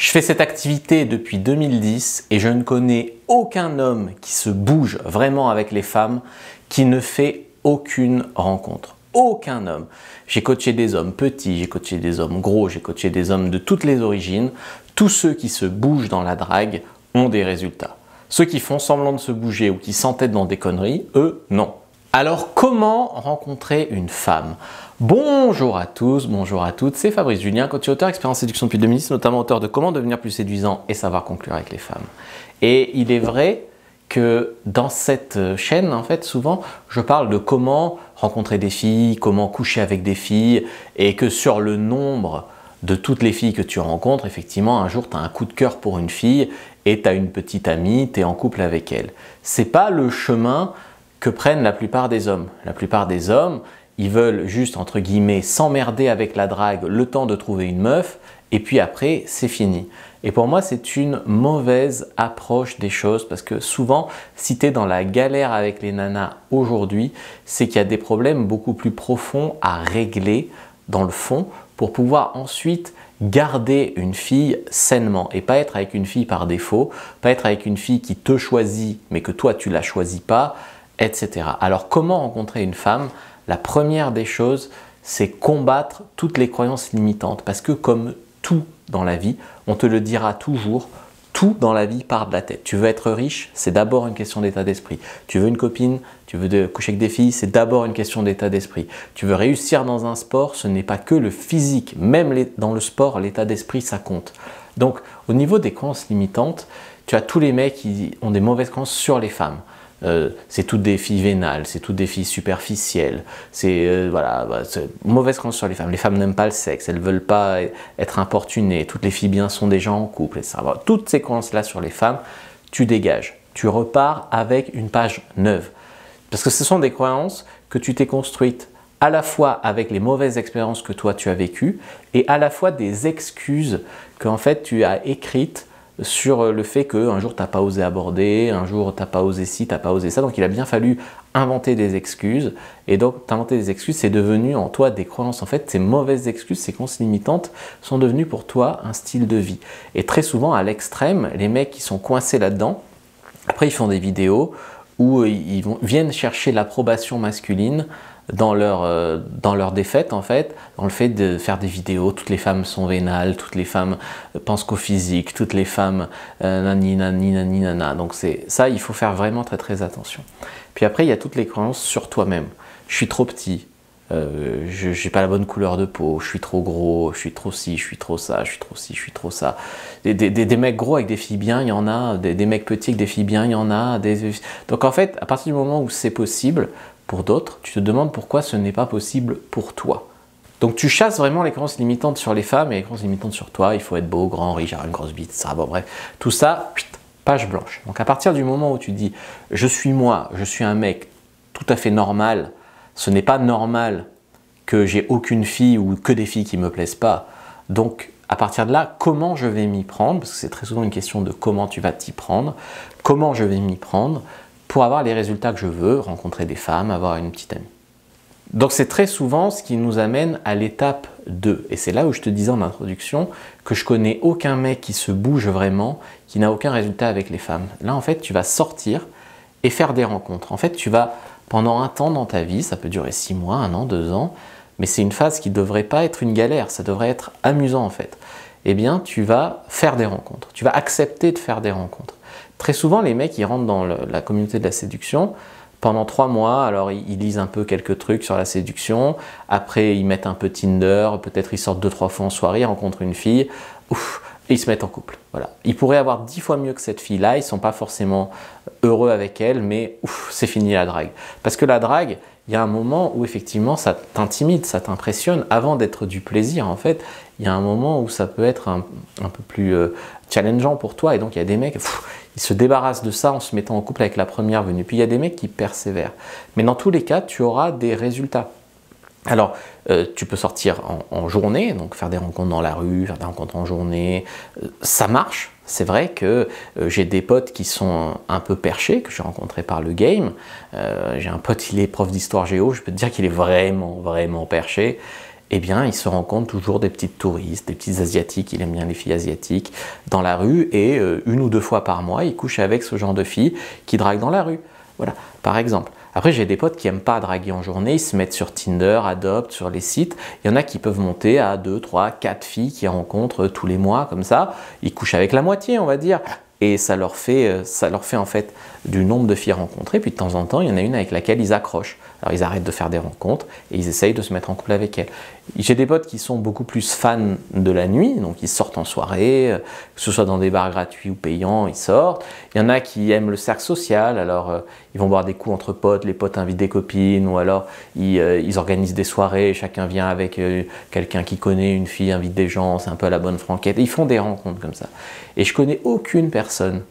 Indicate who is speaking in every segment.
Speaker 1: Je fais cette activité depuis 2010 et je ne connais aucun homme qui se bouge vraiment avec les femmes qui ne fait aucune rencontre. Aucun homme. J'ai coaché des hommes petits, j'ai coaché des hommes gros, j'ai coaché des hommes de toutes les origines. Tous ceux qui se bougent dans la drague ont des résultats. Ceux qui font semblant de se bouger ou qui s'entêtent dans des conneries, eux, non. Alors, comment rencontrer une femme? Bonjour à tous, bonjour à toutes, c'est Fabrice Julien, coach et auteur, expert en séduction depuis 2010, notamment auteur de Comment devenir plus séduisant et savoir conclure avec les femmes. Et il est vrai que dans cette chaîne, en fait, souvent, je parle de comment rencontrer des filles, comment coucher avec des filles, et que sur le nombre de toutes les filles que tu rencontres, effectivement, un jour, tu as un coup de cœur pour une fille et tu as une petite amie, tu es en couple avec elle. C'est pas le chemin que prennent la plupart des hommes. La plupart des hommes, ils veulent juste, entre guillemets, s'emmerder avec la drague le temps de trouver une meuf, et puis après, c'est fini. Et pour moi, c'est une mauvaise approche des choses, parce que souvent, si tu es dans la galère avec les nanas aujourd'hui, c'est qu'il y a des problèmes beaucoup plus profonds à régler dans le fond, pour pouvoir ensuite garder une fille sainement et pas être avec une fille par défaut, pas être avec une fille qui te choisit mais que toi tu la choisis pas, etc. Alors comment rencontrer une femme? La première des choses, c'est combattre toutes les croyances limitantes, parce que comme tout dans la vie, on te le dira toujours, tout dans la vie part de la tête. Tu veux être riche, c'est d'abord une question d'état d'esprit. Tu veux une copine, tu veux coucher avec des filles, c'est d'abord une question d'état d'esprit. Tu veux réussir dans un sport, ce n'est pas que le physique. Même dans le sport, l'état d'esprit, ça compte. Donc, au niveau des croyances limitantes, tu as tous les mecs qui ont des mauvaises croyances sur les femmes. C'est toutes des filles vénales, c'est toutes des filles superficielles, c'est mauvaise croyance sur les femmes. Les femmes n'aiment pas le sexe, elles ne veulent pas être importunées, toutes les filles bien sont déjà en couple, etc. Toutes ces croyances-là sur les femmes, tu dégages. Tu repars avec une page neuve. Parce que ce sont des croyances que tu t'es construites à la fois avec les mauvaises expériences que toi tu as vécues et à la fois des excuses que en fait tu as écrites sur le fait qu'un jour tu n'as pas osé aborder, un jour tu n'as pas osé ci, tu n'as pas osé ça. Donc il a bien fallu inventer des excuses. Et donc t'inventer des excuses, c'est devenu en toi des croyances. En fait, ces mauvaises excuses, ces croyances limitantes sont devenues pour toi un style de vie. Et très souvent, à l'extrême, les mecs qui sont coincés là-dedans, après ils font des vidéos où ils viennent chercher l'approbation masculine dans leur défaite, en fait, dans le fait de faire des vidéos, toutes les femmes sont vénales, toutes les femmes pensent qu'au physique, toutes les femmes nani nani nani nana. Donc ça, il faut faire vraiment très très attention. Puis après, il y a toutes les croyances sur toi-même. Je suis trop petit, je n'ai pas la bonne couleur de peau, je suis trop gros, je suis trop ci, je suis trop ça, je suis trop ci, je suis trop ça. Des mecs gros avec des filles bien, il y en a, des mecs petits avec des filles bien, il y en a. Donc en fait, à partir du moment où c'est possible, pour d'autres, tu te demandes pourquoi ce n'est pas possible pour toi. Donc tu chasses vraiment les croyances limitantes sur les femmes et les croyances limitantes sur toi. Il faut être beau, grand, riche, avoir une grosse bite, ça, bon bref. Tout ça, page blanche. Donc à partir du moment où tu dis « je suis moi, je suis un mec tout à fait normal », ce n'est pas normal que j'ai aucune fille ou que des filles qui ne me plaisent pas. Donc à partir de là, comment je vais m'y prendre? Parce que c'est très souvent une question de comment tu vas t'y prendre. Comment je vais m'y prendre pour avoir les résultats que je veux, rencontrer des femmes, avoir une petite amie. Donc c'est très souvent ce qui nous amène à l'étape 2. Et c'est là où je te disais en introduction que je connais aucun mec qui se bouge vraiment, qui n'a aucun résultat avec les femmes. Là en fait tu vas sortir et faire des rencontres. En fait tu vas, pendant un temps dans ta vie, ça peut durer 6 mois, 1 an, 2 ans, mais c'est une phase qui ne devrait pas être une galère, ça devrait être amusant en fait. Eh bien tu vas faire des rencontres, tu vas accepter de faire des rencontres. Très souvent, les mecs, ils rentrent dans la communauté de la séduction pendant 3 mois. Alors, ils lisent un peu quelques trucs sur la séduction. Après, ils mettent un peu Tinder. Peut-être ils sortent 2-3 fois en soirée, ils rencontrent une fille. Ouf, et ils se mettent en couple. Voilà. Ils pourraient avoir 10 fois mieux que cette fille-là. Ils ne sont pas forcément heureux avec elle, mais ouf, c'est fini la drague. Parce que la drague, il y a un moment où effectivement ça t'intimide, ça t'impressionne. Avant d'être du plaisir, en fait, il y a un moment où ça peut être un peu plus challengeant pour toi. Et donc, il y a des mecs, ils se débarrassent de ça en se mettant en couple avec la première venue. Puis, il y a des mecs qui persévèrent. Mais dans tous les cas, tu auras des résultats. Alors, tu peux sortir en journée, donc faire des rencontres dans la rue, faire des rencontres en journée. Ça marche. C'est vrai que j'ai des potes qui sont un peu perchés, que j'ai rencontrés par le game. J'ai un pote, il est prof d'histoire géo, je peux te dire qu'il est vraiment, vraiment perché. eh bien, il se rencontre toujours des petites touristes, des petites asiatiques, il aime bien les filles asiatiques, dans la rue, et une ou deux fois par mois, il couche avec ce genre de filles qui draguent dans la rue. Voilà, par exemple. Après, j'ai des potes qui n'aiment pas draguer en journée, ils se mettent sur Tinder, Adopt, sur les sites. Il y en a qui peuvent monter à 2, 3, 4 filles qu'ils rencontrent tous les mois, comme ça. Ils couchent avec la moitié, on va dire. Et ça leur fait en fait du nombre de filles rencontrées. Puis de temps en temps, il y en a une avec laquelle ils accrochent. Alors ils arrêtent de faire des rencontres et ils essayent de se mettre en couple avec elle. J'ai des potes qui sont beaucoup plus fans de la nuit, donc ils sortent en soirée, que ce soit dans des bars gratuits ou payants, ils sortent. Il y en a qui aiment le cercle social, alors ils vont boire des coups entre potes, les potes invitent des copines, ou alors ils organisent des soirées, chacun vient avec quelqu'un qui connaît, une fille invite des gens, c'est un peu à la bonne franquette. Et ils font des rencontres comme ça. Et je connais aucune personne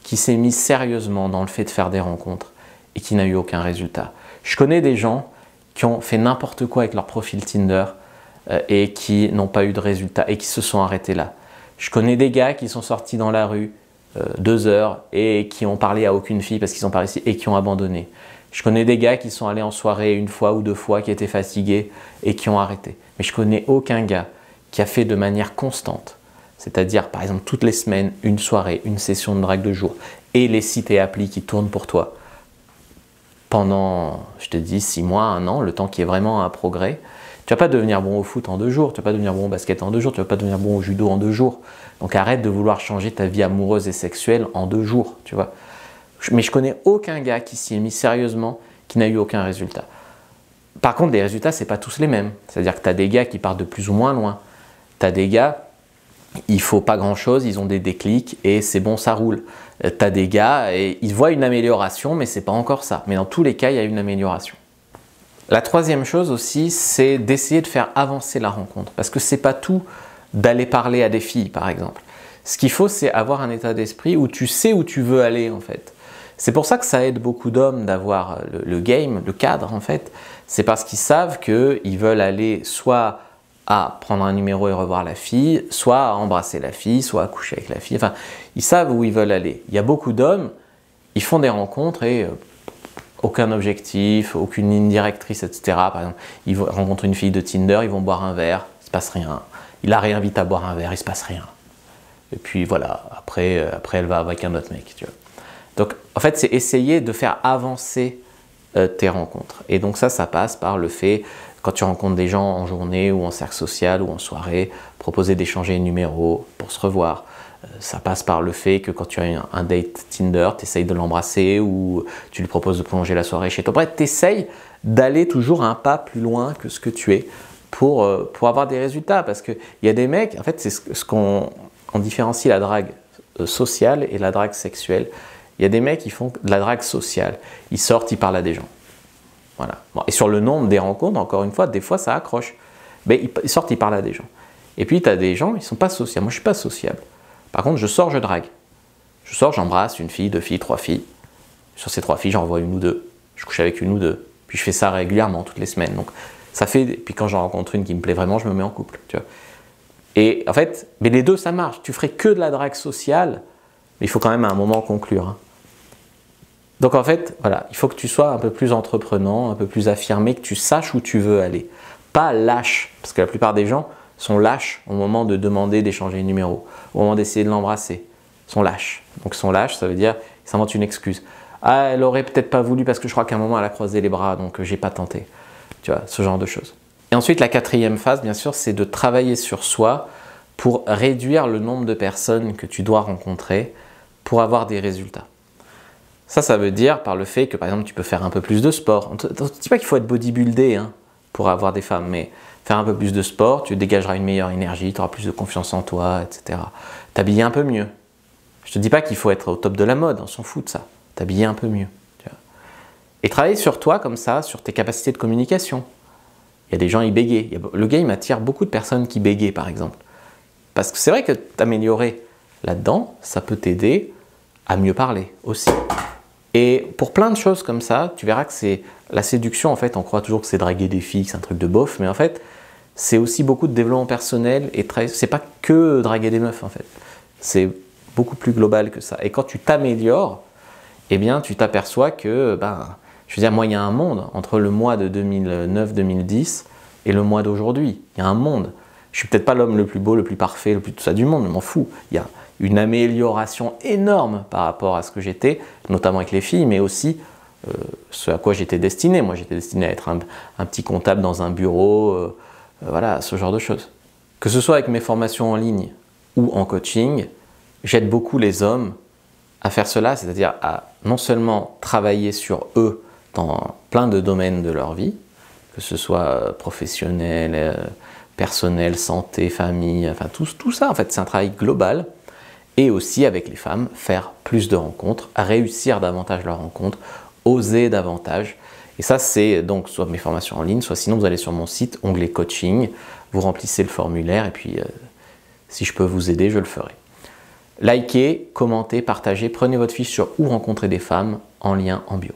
Speaker 1: qui s'est mise sérieusement dans le fait de faire des rencontres et qui n'a eu aucun résultat. Je connais des gens qui ont fait n'importe quoi avec leur profil Tinder et qui n'ont pas eu de résultat et qui se sont arrêtés là. Je connais des gars qui sont sortis dans la rue 2 heures et qui ont parlé à aucune fille parce qu'ils sont pas réussi et qui ont abandonné. Je connais des gars qui sont allés en soirée 1 fois ou 2 fois, qui étaient fatigués et qui ont arrêté. Mais je connais aucun gars qui a fait de manière constante, c'est-à-dire par exemple toutes les semaines, une soirée, une session de drague de jour et les sites et applis qui tournent pour toi pendant, je te dis, 6 mois, 1 an, le temps qui est vraiment un progrès. Tu ne vas pas devenir bon au foot en 2 jours, tu ne vas pas devenir bon au basket en 2 jours, tu ne vas pas devenir bon au judo en 2 jours. Donc arrête de vouloir changer ta vie amoureuse et sexuelle en 2 jours, tu vois. Mais je connais aucun gars qui s'y est mis sérieusement, qui n'a eu aucun résultat. Par contre, les résultats, ce n'est pas tous les mêmes. C'est-à-dire que tu as des gars qui partent de plus ou moins loin. Tu as des gars, il ne faut pas grand-chose, ils ont des déclics et c'est bon, ça roule. Tu as des gars, et ils voient une amélioration, mais ce n'est pas encore ça. Mais dans tous les cas, il y a une amélioration. La troisième chose aussi, c'est d'essayer de faire avancer la rencontre. Parce que ce n'est pas tout d'aller parler à des filles, par exemple. Ce qu'il faut, c'est avoir un état d'esprit où tu sais où tu veux aller, en fait. C'est pour ça que ça aide beaucoup d'hommes d'avoir le game, le cadre, en fait. C'est parce qu'ils savent qu'ils veulent aller soit à prendre un numéro et revoir la fille, soit à embrasser la fille, soit à coucher avec la fille. Enfin, ils savent où ils veulent aller. Il y a beaucoup d'hommes, ils font des rencontres et aucun objectif, aucune ligne directrice, etc. Par exemple, ils rencontrent une fille de Tinder, ils vont boire un verre, il ne se passe rien. Il la réinvite à boire un verre, il ne se passe rien. Et puis voilà, après elle va avec un autre mec, tu vois. Donc en fait, c'est essayer de faire avancer tes rencontres. Et donc ça passe par le fait, quand tu rencontres des gens en journée ou en cercle social ou en soirée, proposer d'échanger un numéro pour se revoir. Ça passe par le fait que quand tu as un date Tinder, tu essayes de l'embrasser ou tu lui proposes de prolonger la soirée chez toi. Bref, tu essayes d'aller toujours un pas plus loin que ce que tu es pour avoir des résultats. Parce qu'il y a des mecs, en fait, c'est ce qu'on différencie la drague sociale et la drague sexuelle. Il y a des mecs qui font de la drague sociale. Ils sortent, ils parlent à des gens. Voilà. Bon, et sur le nombre des rencontres, encore une fois, des fois ça accroche. Mais ils sortent, ils parlent à des gens. Et puis tu as des gens, ils ne sont pas sociables. Moi je ne suis pas sociable. Par contre, je sors, je drague. Je sors, j'embrasse une fille, 2 filles, 3 filles. Sur ces 3 filles, j'en revois 1 ou 2. Je couche avec 1 ou 2. Puis je fais ça régulièrement, toutes les semaines. Donc ça fait. Puis quand j'en rencontre une qui me plaît vraiment, je me mets en couple. Tu vois. Et en fait, mais les deux, ça marche. Tu ferais que de la drague sociale, mais il faut quand même à un moment conclure. Hein. Donc en fait, voilà, il faut que tu sois un peu plus entreprenant, un peu plus affirmé, que tu saches où tu veux aller. Pas lâche, parce que la plupart des gens sont lâches au moment de demander d'échanger un numéro, au moment d'essayer de l'embrasser. Ils sont lâches. Donc ils sont lâches, ça veut dire qu'ils s'inventent une excuse. Ah, elle aurait peut-être pas voulu parce que je crois qu'à un moment elle a croisé les bras, donc j'ai pas tenté. Tu vois, ce genre de choses. Et ensuite, la 4e phase, bien sûr, c'est de travailler sur soi pour réduire le nombre de personnes que tu dois rencontrer pour avoir des résultats. Ça veut dire par le fait que, par exemple, tu peux faire un peu plus de sport. On ne dit pas qu'il faut être bodybuildé hein, pour avoir des femmes, mais faire un peu plus de sport, tu dégageras une meilleure énergie, tu auras plus de confiance en toi, etc. T'habiller un peu mieux. Je ne te dis pas qu'il faut être au top de la mode, on s'en fout de ça. T'habiller un peu mieux. Tu vois. Et travailler sur toi comme ça, sur tes capacités de communication. Il y a des gens, ils bégayent. Le game attire beaucoup de personnes qui bégayent, par exemple. Parce que c'est vrai que t'améliorer là-dedans, ça peut t'aider à mieux parler aussi. Et pour plein de choses comme ça, tu verras que c'est la séduction, en fait, on croit toujours que c'est draguer des filles, que c'est un truc de beauf, mais en fait, c'est aussi beaucoup de développement personnel et c'est pas que draguer des meufs, en fait. C'est beaucoup plus global que ça. Et quand tu t'améliores, eh bien, tu t'aperçois que, je veux dire, moi, il y a un monde entre le mois de 2009-2010 et le moi d'aujourd'hui. Il y a un monde. Je suis peut-être pas l'homme le plus beau, le plus parfait, le plus tout ça du monde, je m'en fous. Il y a une amélioration énorme par rapport à ce que j'étais, notamment avec les filles, mais aussi ce à quoi j'étais destiné. Moi, j'étais destiné à être un petit comptable dans un bureau, voilà, ce genre de choses. Que ce soit avec mes formations en ligne ou en coaching, j'aide beaucoup les hommes à faire cela, c'est-à-dire à non seulement travailler sur eux dans plein de domaines de leur vie, que ce soit professionnel, personnel, santé, famille, enfin tout ça en fait c'est un travail global, et aussi avec les femmes faire plus de rencontres, réussir davantage leurs rencontres, oser davantage. Et ça c'est donc soit mes formations en ligne, soit sinon vous allez sur mon site, onglet coaching, vous remplissez le formulaire et puis si je peux vous aider je le ferai. Likez, commentez, partagez, prenez votre fiche sur où rencontrer des femmes en lien en bio.